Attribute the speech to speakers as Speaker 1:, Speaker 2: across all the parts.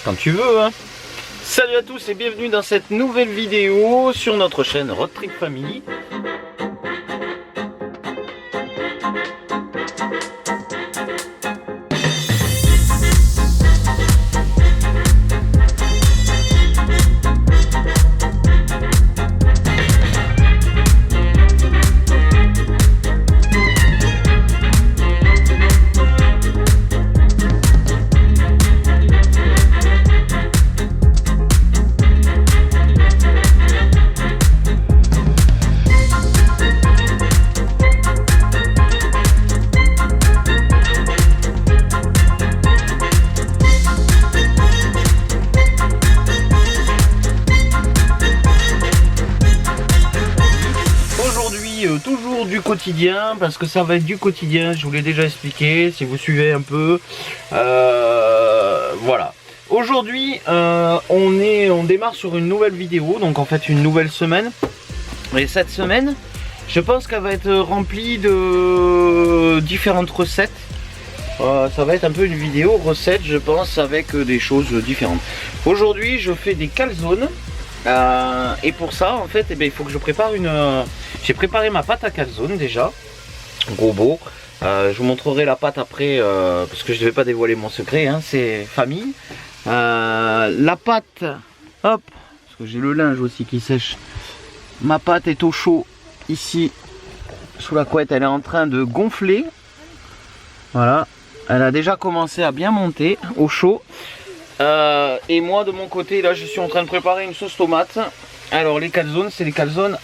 Speaker 1: quand tu veux, hein. Salut à tous et bienvenue dans cette nouvelle vidéo sur notre chaîne Road Trip Family. Toujours du quotidien, parce que ça va être du quotidien, je vous l'ai déjà expliqué, si vous suivez un peu. Voilà. Aujourd'hui, on démarre sur une nouvelle vidéo, donc en fait une nouvelle semaine. Et cette semaine, je pense qu'elle va être remplie de différentes recettes. Ça va être un peu une vidéo recette, je pense, avec des choses différentes. Aujourd'hui, je fais des calzones. Et pour ça, en fait, il faut que je prépare j'ai préparé ma pâte à calzone déjà. Gros beau. Je vous montrerai la pâte après, parce que je ne vais pas dévoiler mon secret, hein, c'est famille. La pâte, hop, parce que j'ai le linge aussi qui sèche. Ma pâte est au chaud ici, sous la couette. Elle est en train de gonfler. Voilà. Elle a déjà commencé à bien monter au chaud. Et moi de mon côté là je suis en train de préparer une sauce tomate. Alors les calzones, c'est les calzones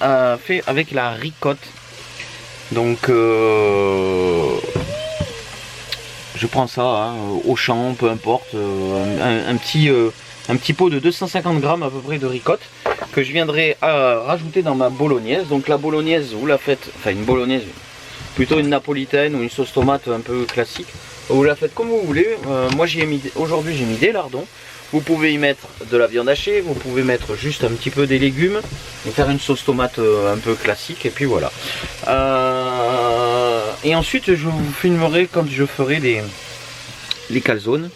Speaker 1: fait avec la ricotte. Donc je prends ça hein, au champ, peu importe, un petit pot de 250 grammes à peu près de ricotte que je viendrai rajouter dans ma bolognaise. Donc la bolognaise vous la faites, enfin une bolognaise, plutôt une napolitaine ou une sauce tomate un peu classique. Vous la faites comme vous voulez. Moi aujourd'hui j'ai mis des lardons. Vous pouvez y mettre de la viande hachée, vous pouvez mettre juste un petit peu des légumes et faire une sauce tomate un peu classique, et puis voilà. Et ensuite je vous filmerai quand je ferai les calzones.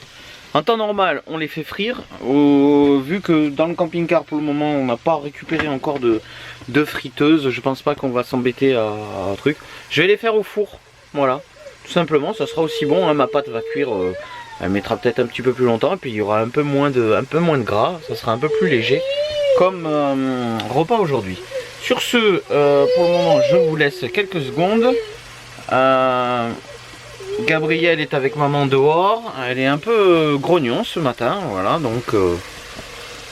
Speaker 1: En temps normal on les fait frire, vu que dans le camping-car pour le moment on n'a pas récupéré encore de friteuse. Je pense pas qu'on va s'embêter à un truc. Je vais les faire au four, voilà. Tout simplement, ça sera aussi bon, hein. Ma pâte va cuire, elle mettra peut-être un petit peu plus longtemps, et puis il y aura un peu moins de gras, ça sera un peu plus léger comme repas aujourd'hui. Sur ce, pour le moment, je vous laisse quelques secondes. Gabrielle est avec maman dehors, elle est un peu grognon ce matin, voilà, donc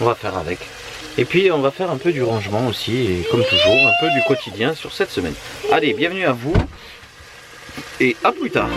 Speaker 1: on va faire avec. Et puis on va faire un peu du rangement aussi, et comme toujours, un peu du quotidien sur cette semaine. Allez, bienvenue à vous. Et à plus tard.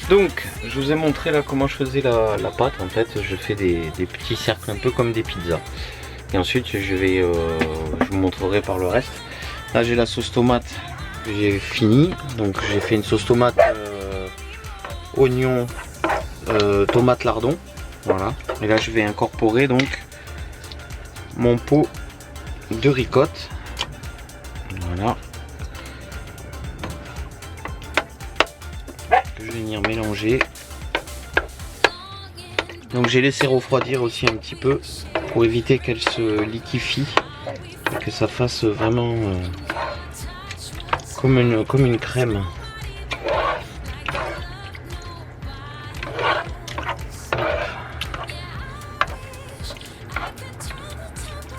Speaker 1: Donc je vous ai montré là comment je faisais la pâte. En fait je fais des petits cercles un peu comme des pizzas, et ensuite je vous montrerai par le reste. Là j'ai la sauce tomate que j'ai fini, donc j'ai fait une sauce tomate oignon, tomate lardon, voilà. Et là je vais incorporer donc mon pot de ricotte, voilà, que je vais venir mélanger. Donc j'ai laissé refroidir aussi un petit peu pour éviter qu'elle se liquéfie et que ça fasse vraiment comme une crème.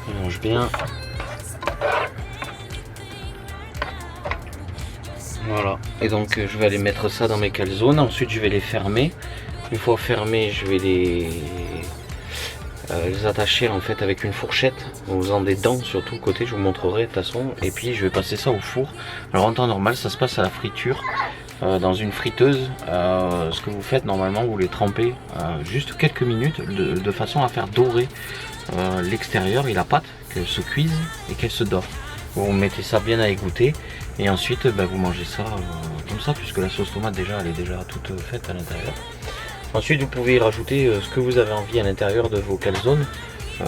Speaker 1: On mange bien. Voilà, et donc je vais aller mettre ça dans mes calzones, ensuite je vais les fermer. Une fois fermés, je vais les attacher en fait avec une fourchette en faisant des dents sur tout le côté, je vous montrerai de toute façon. Et puis je vais passer ça au four. Alors en temps normal ça se passe à la friture, dans une friteuse. Ce que vous faites normalement, vous les trempez juste quelques minutes de façon à faire dorer l'extérieur et la pâte, qu'elle se cuise et qu'elle se dore. Vous mettez ça bien à égoutter et ensuite vous mangez ça comme ça, puisque la sauce tomate déjà elle est déjà toute faite à l'intérieur. Ensuite vous pouvez y rajouter ce que vous avez envie à l'intérieur de vos calzones. Il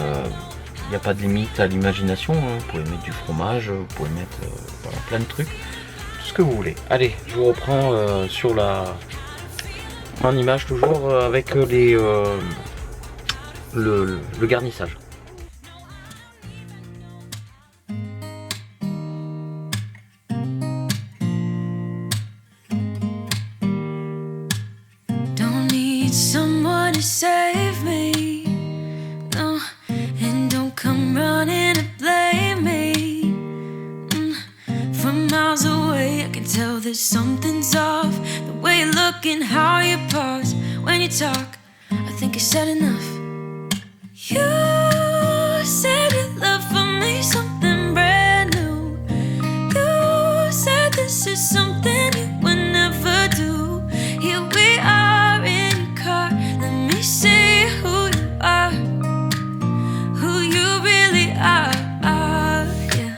Speaker 1: n'y a pas de limite à l'imagination, hein. Vous pouvez mettre du fromage, vous pouvez mettre voilà, plein de trucs, tout ce que vous voulez. Allez, je vous reprends sur en image toujours avec le garnissage.
Speaker 2: Someone to save me, no, and don't come running to blame me. From miles away I can tell that something's off. The way you look and how you pause when you talk, I think I said enough. You said your love for me something brand new. You said this is something you would never do. Here we are in your car, let me see who you are, who you really are, yeah.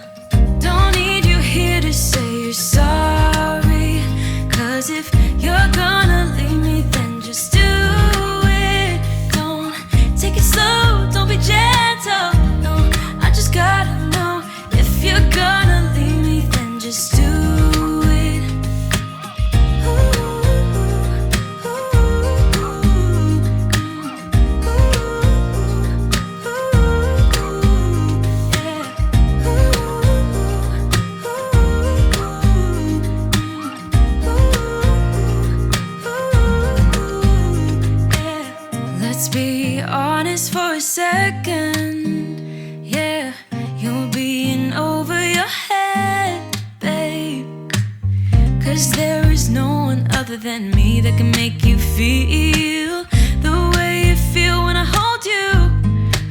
Speaker 2: Don't need you here to say you're sorry, 'cause if you're gonna leave me then just do it. Don't take it slow, don't be gentle, no, I just gotta know. If you're gonna leave me then just do it. Let's be honest for a second, yeah, you're being over your head, babe, 'cause there is no one other than me that can make you feel the way you feel when I hold you.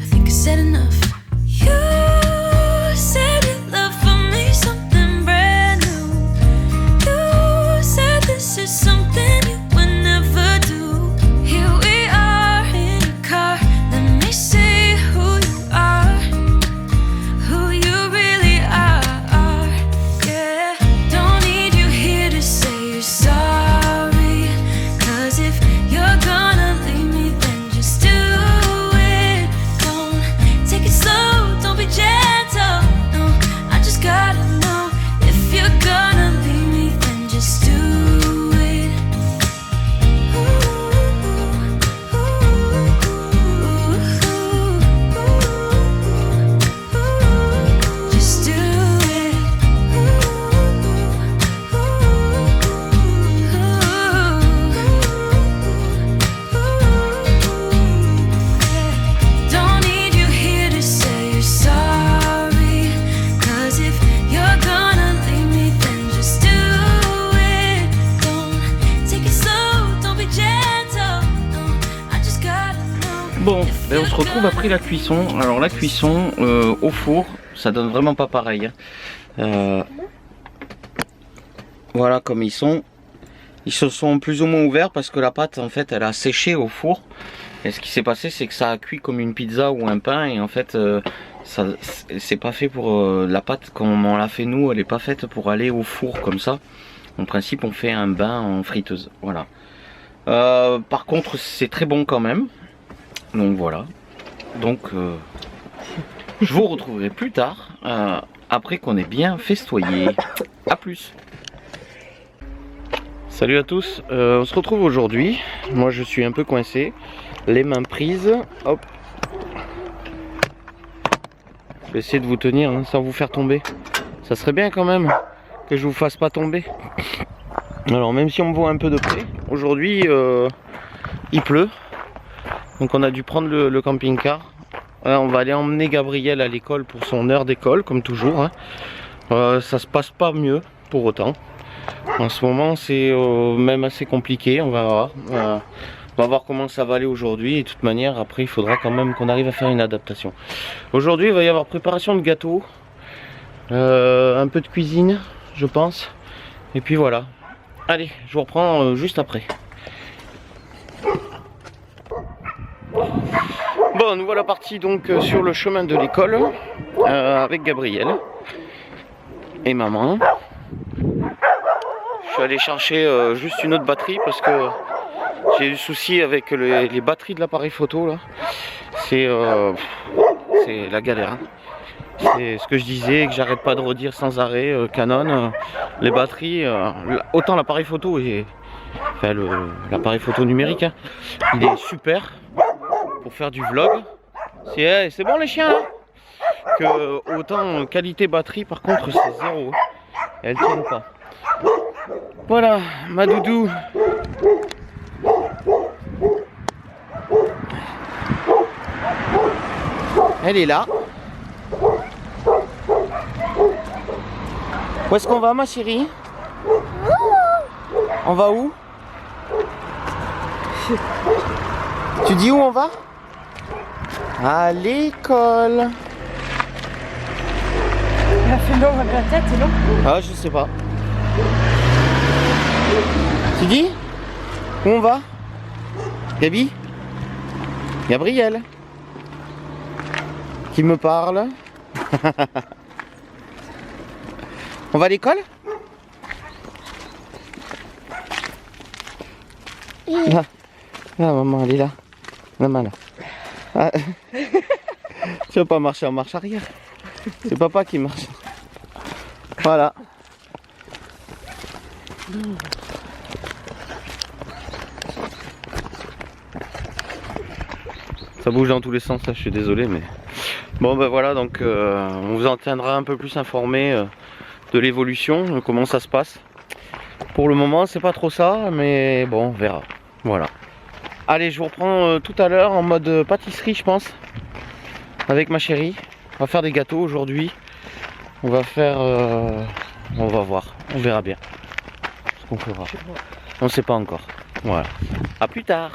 Speaker 2: I think I said enough. You said your love for me something brand new. You said this is something you would never do. Here we are in your car, let me see who you are, who you really are, yeah. Don't need you here to say you're sorry, 'cause if you're gonna leave me then just do it. Don't take it slow, don't be gentle, no, I just gotta know. If you're gonna leave me then just do it. Just do it. Don't need you here to say you're sorry, 'cause if you're gonna leave me then just do it. Don't take it slow, don't be gentle, no, I just gotta know.
Speaker 1: Bon, on se retrouve après la cuisson. Alors la cuisson au four, ça donne vraiment pas pareil, hein. Voilà comme ils sont. Ils se sont plus ou moins ouverts parce que la pâte en fait elle a séché au four. Et ce qui s'est passé c'est que ça a cuit comme une pizza ou un pain. Et en fait ça c'est pas fait pour la pâte comme on l'a fait nous. Elle est pas faite pour aller au four comme ça. En principe on fait un bain en friteuse. Voilà. Par contre c'est très bon quand même. Donc voilà. Donc je vous retrouverai plus tard après qu'on ait bien festoyé. A plus. Salut à tous, on se retrouve aujourd'hui. Moi je suis un peu coincé, les mains prises. Hop. Je vais essayer de vous tenir hein, sans vous faire tomber. Ça serait bien quand même que je vous fasse pas tomber. Alors même si on me voit un peu de près, aujourd'hui il pleut. Donc on a dû prendre le camping-car. Là, on va aller emmener Gabriel à l'école pour son heure d'école, comme toujours. Hein. Ça se passe pas mieux pour autant. En ce moment c'est même assez compliqué, on va voir. On va voir comment ça va aller aujourd'hui. Et de toute manière, après il faudra quand même qu'on arrive à faire une adaptation. Aujourd'hui il va y avoir préparation de gâteaux, un peu de cuisine je pense. Et puis voilà. Allez, je vous reprends juste après. Bon, nous voilà partis donc sur le chemin de l'école avec Gabriel et maman. Je suis allé chercher juste une autre batterie parce que j'ai eu souci avec les batteries de l'appareil photo là. C'est la galère. Hein. C'est ce que je disais, que j'arrête pas de redire sans arrêt. Canon, les batteries, autant l'appareil photo et enfin l'appareil photo numérique, hein, il est super pour faire du vlog. C'est bon les chiens là. Que autant qualité batterie, par contre c'est zéro. Elles tiennent pas. Voilà, ma doudou. Elle est là. Où est-ce qu'on va, ma chérie? On va où? Tu dis où on va? À l'école.
Speaker 3: Il a fait long avec la tête, c'est long.
Speaker 1: Ah, je sais pas. Tu dis? Où on va? Gabi? Gabriel? Qui me parle? On va à l'école? Là. Là, maman, elle est là. Maman, là. Ah. Tu vas pas marcher en marche arrière. C'est papa qui marche. Voilà. Ça bouge dans tous les sens, là, je suis désolé, mais... Bon, ben voilà, donc on vous en tiendra un peu plus informé de l'évolution, de comment ça se passe. Pour le moment, c'est pas trop ça, mais bon, on verra. Voilà. Allez, je vous reprends tout à l'heure en mode pâtisserie, je pense, avec ma chérie. On va faire des gâteaux aujourd'hui. On va faire... on va voir, on verra bien ce qu'on fera. On sait pas encore. Voilà. À plus tard.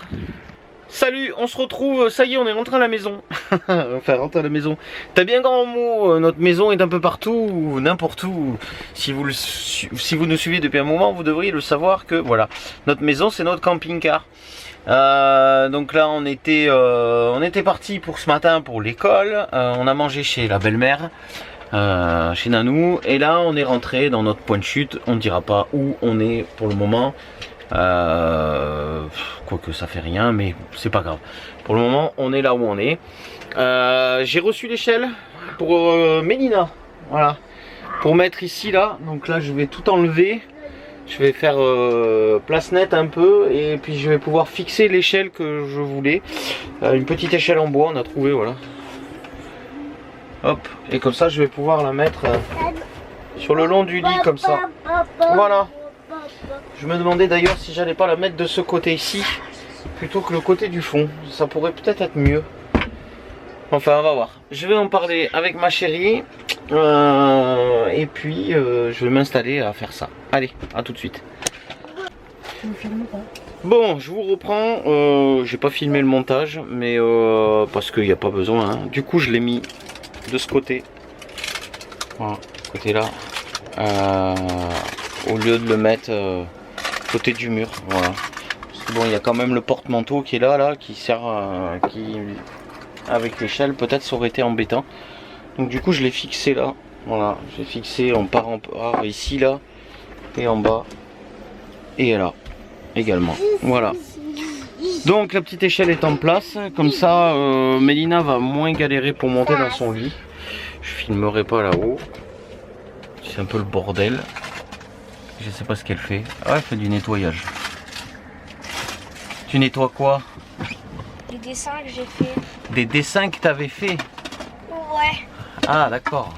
Speaker 1: Salut, on se retrouve, ça y est, on est rentré à la maison. Enfin, rentré à la maison. T'as bien grand mot, notre maison est un peu partout, n'importe où. Si vous nous suivez depuis un moment, vous devriez le savoir que, voilà, notre maison, c'est notre camping-car. Donc là, on était parti pour ce matin pour l'école. On a mangé chez la belle-mère, chez Nanou. Et là, on est rentré dans notre point de chute. On ne dira pas où on est pour le moment. Quoique ça fait rien, mais c'est pas grave. Pour le moment, on est là où on est. J'ai reçu l'échelle pour Mélina, voilà, pour mettre ici là. Donc là, je vais tout enlever. Je vais faire place nette un peu et puis je vais pouvoir fixer l'échelle que je voulais. Une petite échelle en bois, on a trouvé, voilà. Hop, et comme ça, je vais pouvoir la mettre sur le long du lit comme ça. Voilà. Je me demandais d'ailleurs si j'allais pas la mettre de ce côté ici plutôt que le côté du fond. Ça pourrait peut-être être mieux. Enfin, on va voir. Je vais en parler avec ma chérie et puis je vais m'installer à faire ça. Allez, à tout de suite. Bon, je vous reprends. J'ai pas filmé le montage, mais parce qu'il n'y a pas besoin. Hein. Du coup, je l'ai mis de ce côté. Voilà, côté là. Au lieu de le mettre côté du mur, voilà. Parce que bon, il y a quand même le porte-manteau qui est là, qui sert, avec l'échelle, peut-être ça aurait été embêtant. Donc du coup, je l'ai fixé là, voilà. J'ai fixé en part ici là, et en bas, et là également. Voilà. Donc la petite échelle est en place, comme ça, Mélina va moins galérer pour monter dans son lit. Je filmerai pas là-haut. C'est un peu le bordel. Je sais pas ce qu'elle fait. Ah, elle fait du nettoyage. Tu nettoies quoi?
Speaker 4: Des dessins que j'ai fait.
Speaker 1: Des dessins que tu avais fait?
Speaker 4: Ouais.
Speaker 1: Ah, d'accord.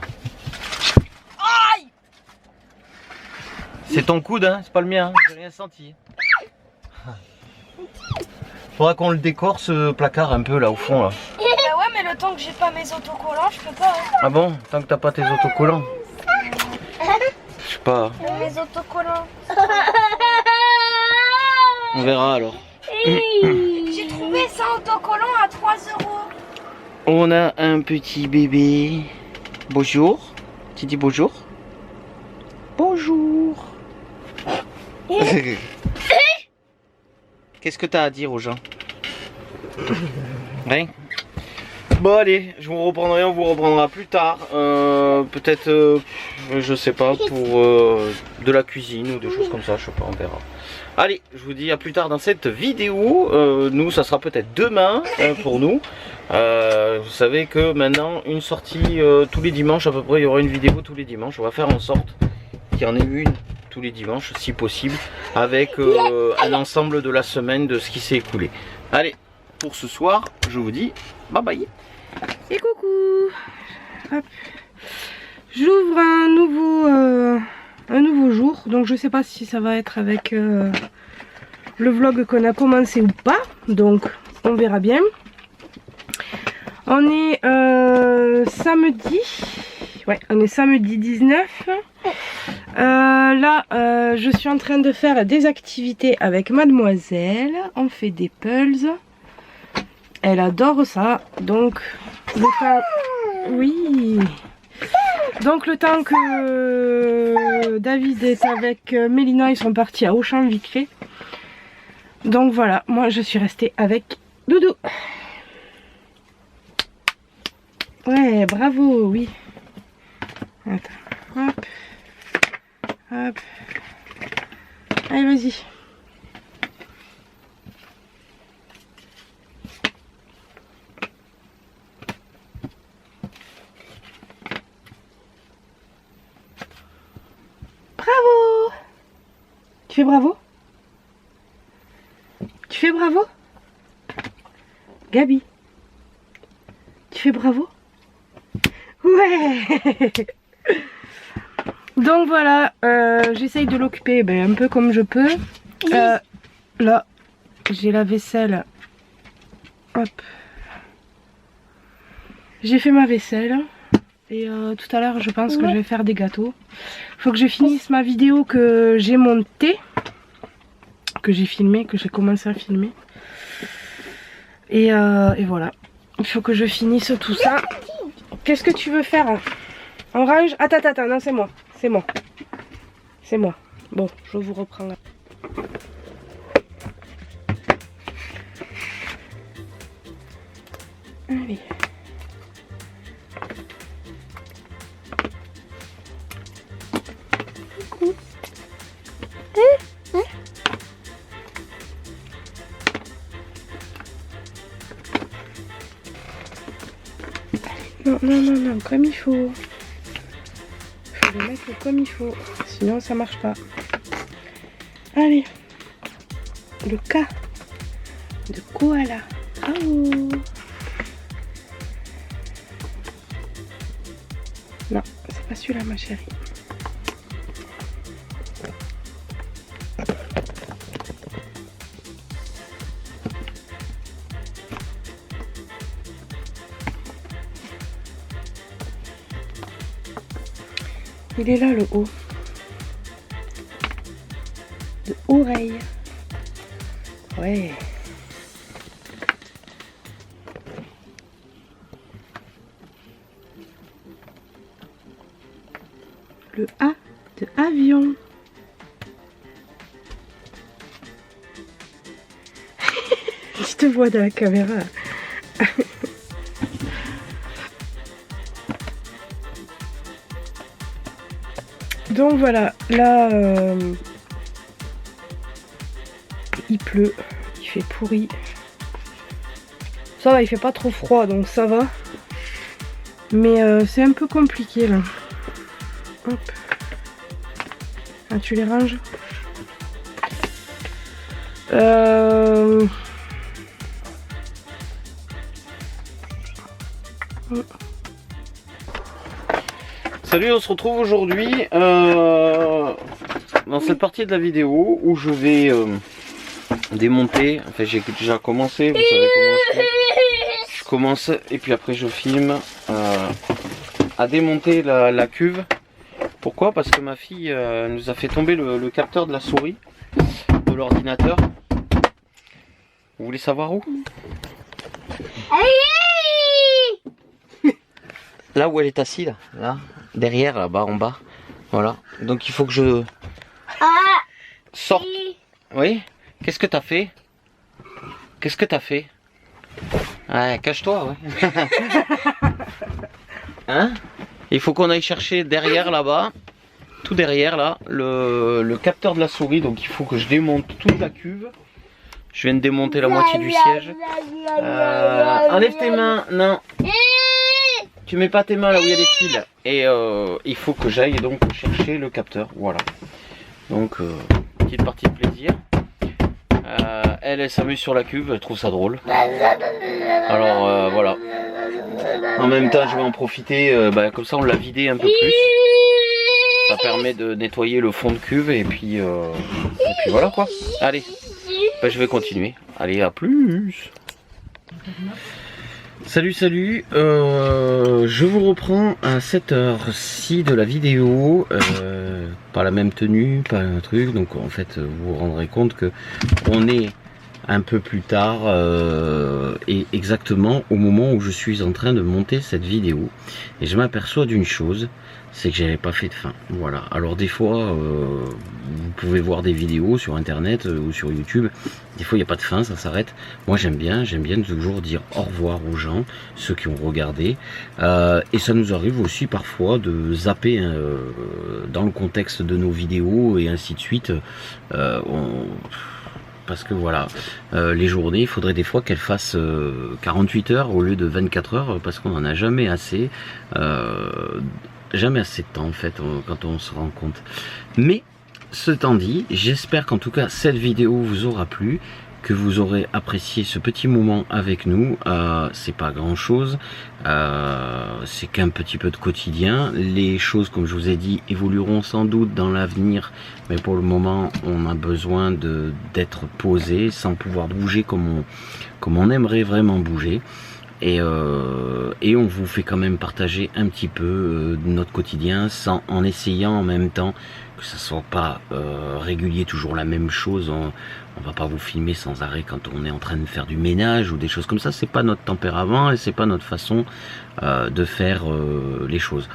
Speaker 4: Aïe!
Speaker 1: C'est ton coude, hein, c'est pas le mien, hein. J'ai rien senti. Faudra qu'on le décore ce placard un peu là au fond là.
Speaker 4: Bah ouais, mais le temps que j'ai pas mes autocollants, je peux pas. Hein.
Speaker 1: Ah bon? Tant que t'as pas tes autocollants? Je sais pas.
Speaker 4: Mes autocollants.
Speaker 1: On verra alors.
Speaker 4: J'ai trouvé 100 autocollants à 3 €.
Speaker 1: On a un petit bébé. Bonjour. Tu dis bonjour? Bonjour. Qu'est-ce que t'as à dire aux gens? Rien? Bon allez, je vous reprendrai, on vous reprendra plus tard. Peut-être, je sais pas, pour de la cuisine ou des choses comme ça, je sais pas, on verra. Allez, je vous dis à plus tard dans cette vidéo. Nous, ça sera peut-être demain pour nous. Vous savez que maintenant, une sortie tous les dimanches à peu près, il y aura une vidéo tous les dimanches. On va faire en sorte qu'il y en ait une tous les dimanches, si possible, avec un ensemble de la semaine de ce qui s'est écoulé. Allez, pour ce soir, je vous dis bye bye.
Speaker 3: Et coucou. Hop. J'ouvre un nouveau jour, donc je sais pas si ça va être avec le vlog qu'on a commencé ou pas, donc on verra bien. On est samedi, ouais, on est samedi 19. Là, je suis en train de faire des activités avec mademoiselle. On fait des pulls. Elle adore ça. Donc, le temps... Oui. Donc, le temps que David est avec Mélina, ils sont partis à Auchan vite fait. Donc voilà, moi je suis restée avec Doudou. Ouais, bravo, oui. Attends, hop. Hop. Allez, vas-y. Bravo. Tu fais bravo? Tu fais bravo? Gabi, tu fais bravo? Ouais. Donc voilà, j'essaye de l'occuper un peu comme je peux. Là, j'ai la vaisselle. Hop. J'ai fait ma vaisselle. Et tout à l'heure, je pense que je vais faire des gâteaux. Il faut que je finisse ma vidéo que j'ai montée. Que j'ai filmée, que j'ai commencé à filmer. Et voilà. Il faut que je finisse tout ça. Qu'est-ce que tu veux faire? On range? Attends, non, c'est moi. C'est moi. C'est moi. Bon, je vous reprends là. Allez. Coucou. Non, comme il faut. Il faut le mettre comme il faut. Sinon, ça marche pas. Allez. Le cas de koala. Oh. Non, c'est pas celui-là, ma chérie. Il est là le haut. De oreille. Ouais. Le A de avion. Je te vois dans la caméra. Donc voilà, là il pleut, il fait pourri. Ça va, il fait pas trop froid donc ça va. Mais c'est un peu compliqué là. Hop. Ah, tu les ranges.
Speaker 1: Salut, on se retrouve aujourd'hui. dans cette partie de la vidéo où je vais démonter, enfin j'ai déjà commencé, vous savez comment je fais. Je commence et puis après je filme à démonter la cuve. Pourquoi? Parce que ma fille nous a fait tomber le capteur de la souris de l'ordinateur. Vous voulez savoir où? Là où elle est assise, là, derrière, là-bas, en bas. Voilà. Donc il faut que je sorte. Oui? Qu'est-ce que t'as fait? Qu'est-ce que t'as fait? Ouais, cache-toi, ouais. Hein? Il faut qu'on aille chercher derrière, là-bas, tout derrière, là, le capteur de la souris. Donc il faut que je démonte toute la cuve. Je viens de démonter la moitié du siège. Enlève tes mains. Non. Tu mets pas tes mains là où il y a des fils. Et il faut que j'aille donc chercher le capteur. Voilà. Donc, petite partie de plaisir. Elle s'amuse sur la cuve. Elle trouve ça drôle. Alors, voilà. En même temps, je vais en profiter. Comme ça, on l'a vidé un peu plus. Ça permet de nettoyer le fond de cuve. Et puis voilà quoi. Allez. Je vais continuer. Allez, à plus. Salut, je vous reprends à cette heure-ci de la vidéo, pas la même tenue, pas un truc, donc en fait vous vous rendrez compte que on est un peu plus tard et exactement au moment où je suis en train de monter cette vidéo et je m'aperçois d'une chose, c'est que j'avais pas fait de fin. Voilà. Alors des fois vous pouvez voir des vidéos sur internet ou sur YouTube, des fois il n'y a pas de fin, ça s'arrête. Moi j'aime bien toujours dire au revoir aux gens, ceux qui ont regardé, et ça nous arrive aussi parfois de zapper dans le contexte de nos vidéos et ainsi de suite. Parce que voilà, les journées, il faudrait des fois qu'elles fassent 48 heures au lieu de 24 heures, parce qu'on n'en a jamais assez. Jamais assez de temps en fait quand on se rend compte. Mais ce temps dit, j'espère qu'en tout cas cette vidéo vous aura plu, que vous aurez apprécié ce petit moment avec nous. C'est pas grand chose, c'est qu'un petit peu de quotidien. Les choses, comme je vous ai dit, évolueront sans doute dans l'avenir, mais pour le moment on a besoin d'être posé sans pouvoir bouger comme on aimerait vraiment bouger. Et on vous fait quand même partager un petit peu de notre quotidien, en essayant en même temps que ça soit pas régulier, toujours la même chose. On va pas vous filmer sans arrêt quand on est en train de faire du ménage ou des choses comme ça. C'est pas notre tempérament et c'est pas notre façon de faire les choses.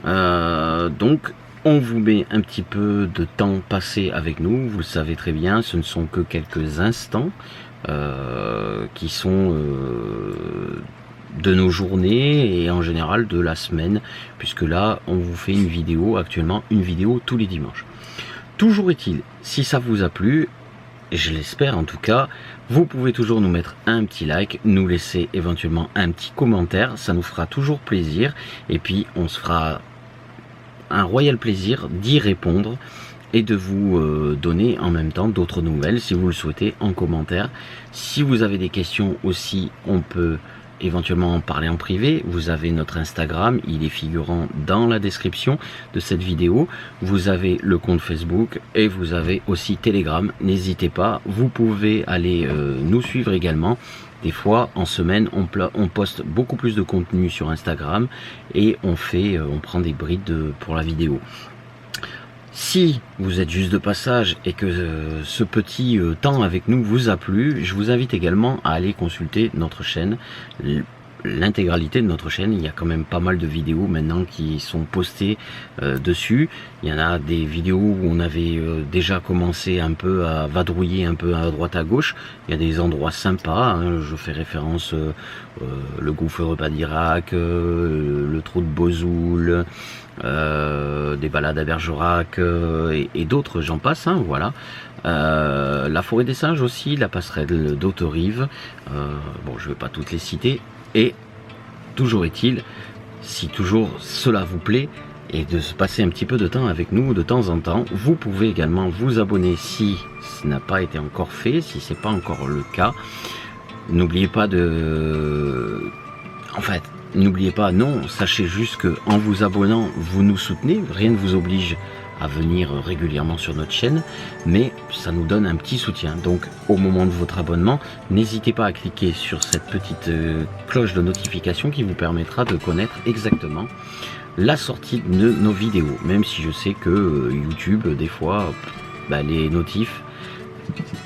Speaker 1: Donc on vous met un petit peu de temps passé avec nous. Vous le savez très bien, ce ne sont que quelques instants qui sont de nos journées et en général de la semaine, puisque là on vous fait une vidéo actuellement, une vidéo tous les dimanches. Toujours est-il, si ça vous a plu, et je l'espère en tout cas, vous pouvez toujours nous mettre un petit like, nous laisser éventuellement un petit commentaire, ça nous fera toujours plaisir, et puis on se fera un royal plaisir d'y répondre et de vous donner en même temps d'autres nouvelles si vous le souhaitez en commentaire. Si vous avez des questions aussi, on peut éventuellement en parler en privé. Vous avez notre Instagram, il est figurant dans la description de cette vidéo. Vous avez le compte Facebook et vous avez aussi Telegram. N'hésitez pas, vous pouvez aller nous suivre également. Des fois en semaine on poste beaucoup plus de contenu sur Instagram et on prend des brides pour la vidéo. Si vous êtes juste de passage et que ce petit temps avec nous vous a plu, je vous invite également à aller consulter notre chaîne, l'intégralité de notre chaîne. Il y a quand même pas mal de vidéos maintenant qui sont postées dessus. Il y en a des vidéos où on avait déjà commencé un peu à vadrouiller un peu à droite à gauche. Il y a des endroits sympas, hein. Je fais référence le gouffre repas d'Irak, le trou de Bozoul, des balades à Bergerac et d'autres, j'en passe, hein, voilà. La forêt des singes aussi, la passerelle d'Haute-Rive, bon je vais pas toutes les citer, et toujours est-il, si toujours cela vous plaît et de se passer un petit peu de temps avec nous de temps en temps, vous pouvez également vous abonner si ce n'a pas été encore fait, si c'est pas encore le cas. N'oubliez pas n'oubliez pas, non, sachez juste que en vous abonnant, vous nous soutenez, rien ne vous oblige à venir régulièrement sur notre chaîne, mais ça nous donne un petit soutien. Donc au moment de votre abonnement, n'hésitez pas à cliquer sur cette petite cloche de notification qui vous permettra de connaître exactement la sortie de nos vidéos. Même si je sais que YouTube, des fois, les notifs,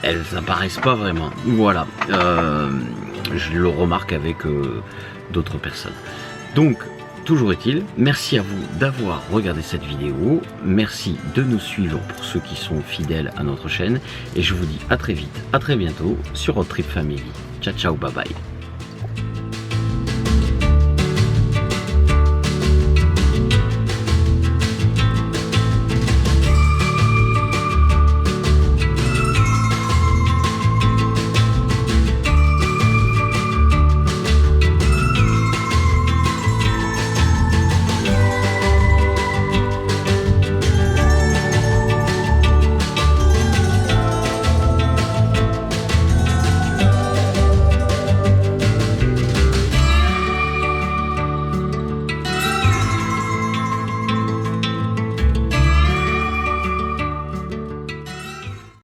Speaker 1: elles apparaissent pas vraiment. Voilà, je le remarque avec d'autres personnes. Donc, toujours est-il, merci à vous d'avoir regardé cette vidéo, merci de nous suivre pour ceux qui sont fidèles à notre chaîne, et je vous dis à très vite, à très bientôt sur Road Trip Family. Ciao ciao, bye bye.